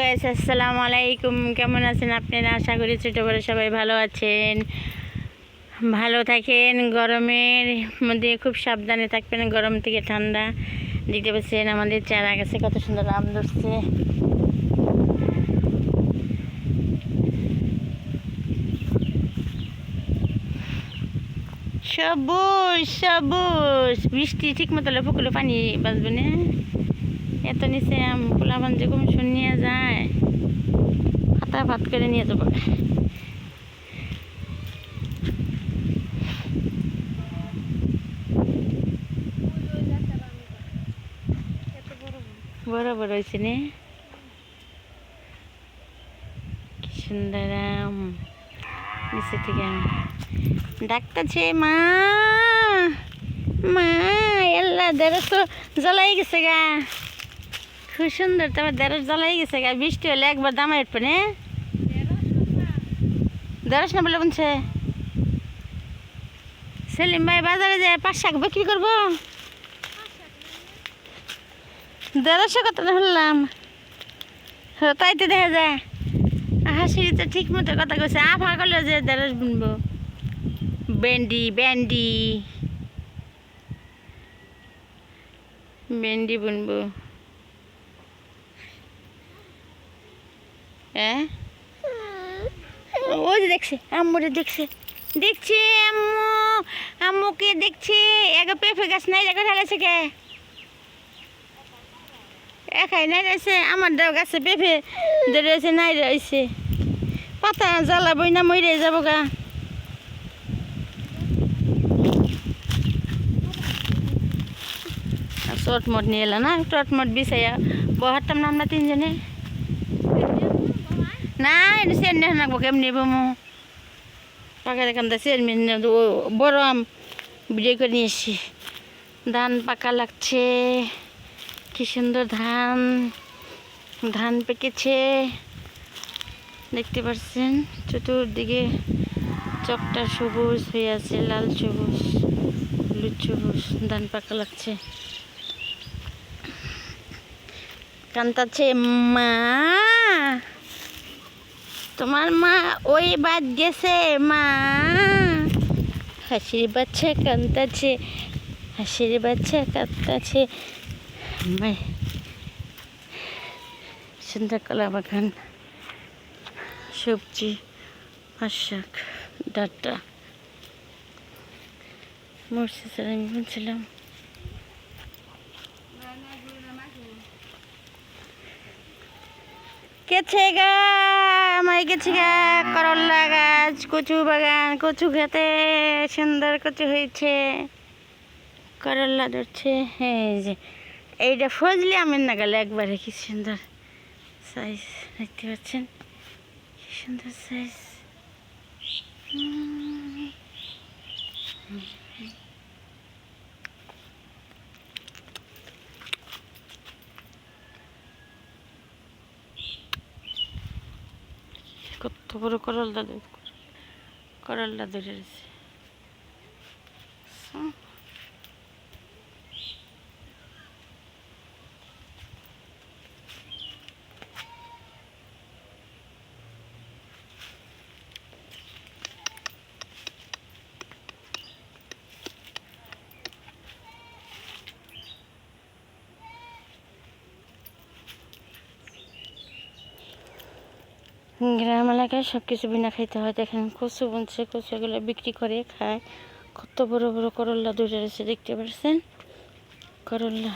Guys, আসসালামু আলাইকুম। কেমন আছেন আপনারা? আশা করি ছোট বড় সবাই ভালো আছেন, ভালো থাকেন। গরমের মধ্যে খুব সাবধানে থাকবেন, গরম থেকে ঠান্ডা। দেখতে পাচ্ছেন আমাদের চারা গাছে কত সুন্দর আম ধরছে। সবুজ সবুজ, বৃষ্টি ঠিক মতো পুকুরে পানি বাঁচবে না। এত নিচে আম পোলাপান যে কম শুনিয়ে যায়, হাতা ভাত করে নিয়ে যাবো। বড় বড় হয়েছে নে, কি সুন্দর আম। নিচে থেকে আম ডাকতেছে, মা মা। এল্লা দেড় তো জ্বলাই গেছে গা, খুব সুন্দর। তারপর দেড় জ্বলাই গেছে গা। বৃষ্টি হলে একবার দামা উঠবে না। দেড়শ না বলে বলছে সেলিম ভাই বাজারে যায় 5 শাক বিক্রি করবো। 150 কত শুনলাম, তাই তো দেখা যায়। হাসিরি তো ঠিক মতো কথা কইছে। আফা করলে যে 150 বুনবো। ভেন্ডি ভেন্ডি ভেন্ডি বুনবো। হ্যাঁ, ওই যে দেখছে আম্মুরে, দেখছে দেখছি আম্মু, আম্মুকে দেখছি। এক পেঁপে গাছ নাই রেখে ঢালেছে কে, একাই নাই রয়েছে। আমার দেও গাছে পেঁপে ধরেছে, নাই রয়েছে। পাতা জ্বালাবই না, মরে যাবো গা। চটমট নিয়ে এলো না, চটমট বিছাইয়া বহারতাম না আমরা তিনজনে। না চেন রাখবো কেমনি বমু, পাকা দেখান চেয়ারম্যান বড় আম বিড়ে করে নিয়ে এসছি। ধান পাকা লাগছে, কি সুন্দর ধান, ধান পেকেছে দেখতে পাচ্ছেন। চতুর্দিকে চকটা সবুজ হয়ে আছে, লাল সবুজ হলুদ সবুজ। ধান পাকা লাগছে, কান্তাছে মা। তোমার মা ওই বাদ গেছে মা। হাসির বাচ্চা কান্তাছে, হাসির বাচ্চা কাঁদতাছে। সুন্দর কলা বাগান, সবজি, পাঁচ শাক, ডাঁটা মরছে। স্যার আমি বলছিলাম গেছে গা, আমার গেছে গা করল্লা গাছ, কচু বাগান, কচু খেতে সুন্দর কচু হয়েছে, করল্লা ধরছে। এই যে এইটা ফজলি আমের নাগালে একবারে, কি সুন্দর সাইজ দেখতে পাচ্ছেন, কি সুন্দর সাইজ। কত বড় করল্লা, করল্লা ধরে রয়েছে। গ্রাম এলাকায় সব কিছু বিনা খাইতে হয়। দেখেন কচু বুনছে, কচু এগুলো বিক্রি করে খায়। কত বড় বড় করল্লা ধরে রয়েছে দেখতে পাচ্ছেন, করল্লা।